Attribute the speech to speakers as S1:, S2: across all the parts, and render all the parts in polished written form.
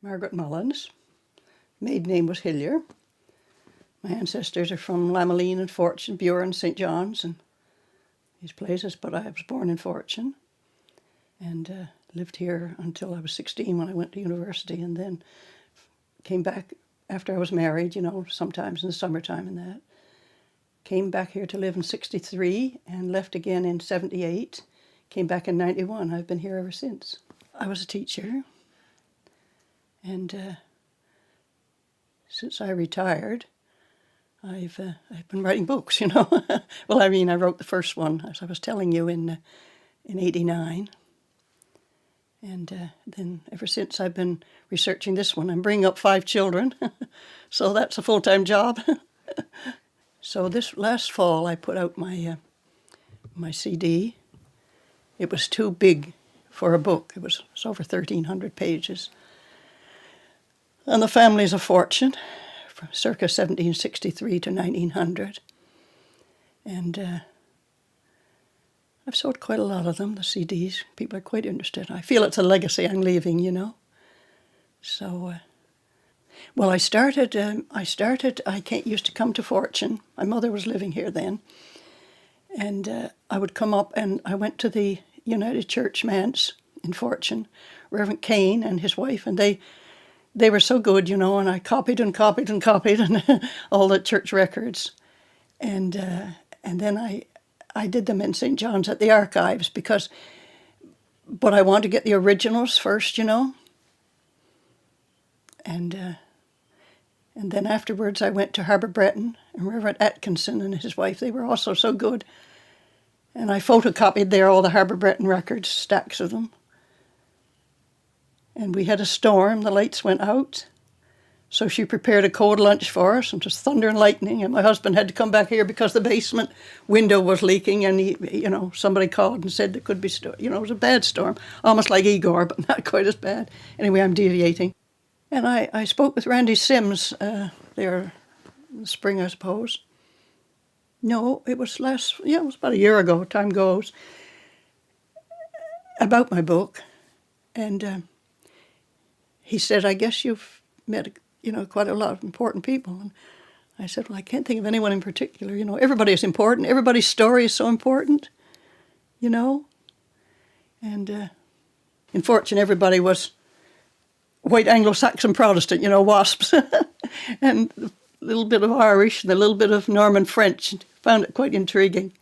S1: Margaret Mullins. Maiden name was Hillier. My ancestors are from Lameline and Fortune, Buren, St. John's, and these places, but I was born in Fortune and lived here until I was 16 when I went to university, and then came back after I was married, sometimes in the summertime and that. Came back here to live in 63 and left again in 78. Came back in 91. I've been here ever since. I was a teacher, and since I retired, I've been writing books, Well, I wrote the first one, as I was telling you, in 89. And then ever since I've been researching this one. I'm bringing up 5 children, so that's a full-time job. So this last fall I put out my CD. It was too big for a book. It's over 1,300 pages. On the families of fortune, from circa 1763 to 1900. And I've sold quite a lot of them, the CDs. People are quite interested. I feel it's a legacy I'm leaving, So, well, I used to come to Fortune. My mother was living here then. And I would come up, and I went to the United Church Manse in Fortune, Reverend Kane and his wife, and they were so good, and I copied and all the church records. And then I did them in St. John's at the archives but I wanted to get the originals first, And then afterwards I went to Harbour Breton, and Reverend Atkinson and his wife, they were also so good. And I photocopied there all the Harbour Breton records, stacks of them. And we had a storm, the lights went out. So she prepared a cold lunch for us, and just thunder and lightning, and my husband had to come back here because the basement window was leaking, and somebody called and said there could be, it was a bad storm, almost like Igor, but not quite as bad. Anyway, I'm deviating. And I spoke with Randy Sims there in the spring, I suppose. No, it was it was about a year ago, time goes, about my book. And he said, I guess you've met, quite a lot of important people. And I said, well, I can't think of anyone in particular. Everybody is important. Everybody's story is so important, And in Fortune, everybody was white Anglo-Saxon Protestant, WASPs, and a little bit of Irish and a little bit of Norman French. Found it quite intriguing.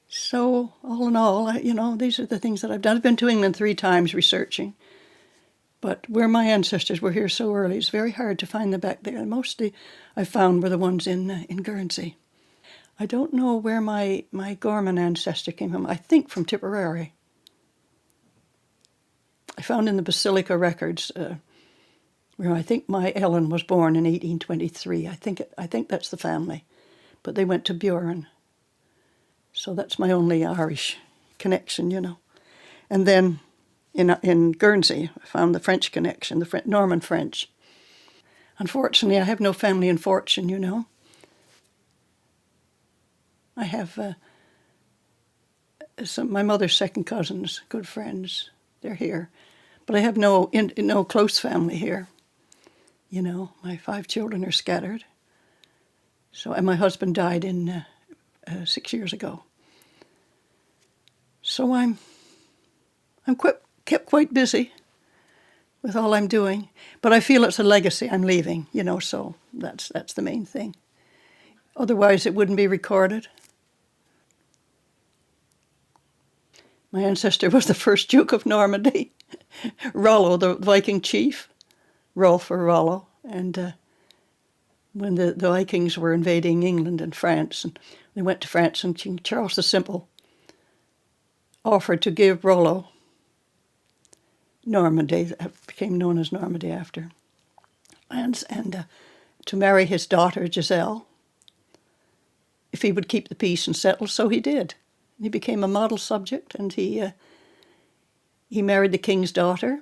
S1: So, all in all, these are the things that I've done. I've been to England 3 times researching, but where my ancestors were here so early, it's very hard to find them back there. And mostly I found were the ones in Guernsey. I don't know where my Gorman ancestor came from. I think from Tipperary. I found in the Basilica records where I think my Ellen was born in 1823. I think that's the family, but they went to Buren. So that's my only Irish connection, And then in Guernsey, I found the French connection, the Norman French. Unfortunately, I have no family in Fortune, I have my mother's second cousins, good friends. They're here. But I have no close family here. My 5 children are scattered. So, and my husband died in 6 years ago. So I'm kept quite busy with all I'm doing. But I feel it's a legacy I'm leaving, so that's the main thing. Otherwise, it wouldn't be recorded. My ancestor was the first Duke of Normandy, Rollo, the Viking chief, Rolf or Rollo. And when the Vikings were invading England and France, and they went to France, and King Charles the Simple offered to give Rollo Normandy, that became known as Normandy after, and to marry his daughter Giselle, if he would keep the peace and settle. So he did. He became a model subject, and he married the king's daughter.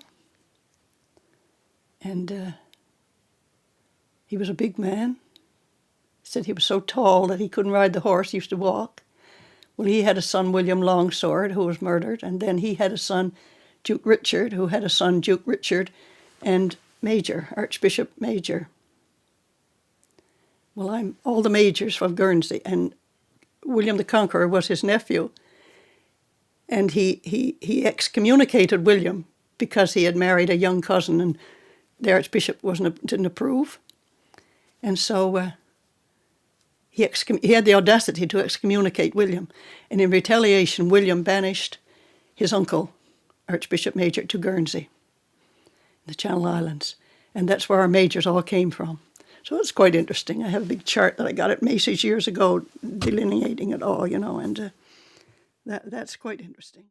S1: And he was a big man. He said he was so tall that he couldn't ride the horse, he used to walk. Well, he had a son, William Longsword, who was murdered, and then he had a son, Duke Richard, who had a son, Duke Richard, and Major, Archbishop Major. Well, I'm all the majors of Guernsey, and William the Conqueror was his nephew. And he excommunicated William because he had married a young cousin, and the Archbishop didn't approve. And so he had the audacity to excommunicate William. And in retaliation, William banished his uncle, Archbishop Major, to Guernsey, the Channel Islands. And that's where our majors all came from. So it's quite interesting. I have a big chart that I got at Macy's years ago delineating it all, and that's quite interesting.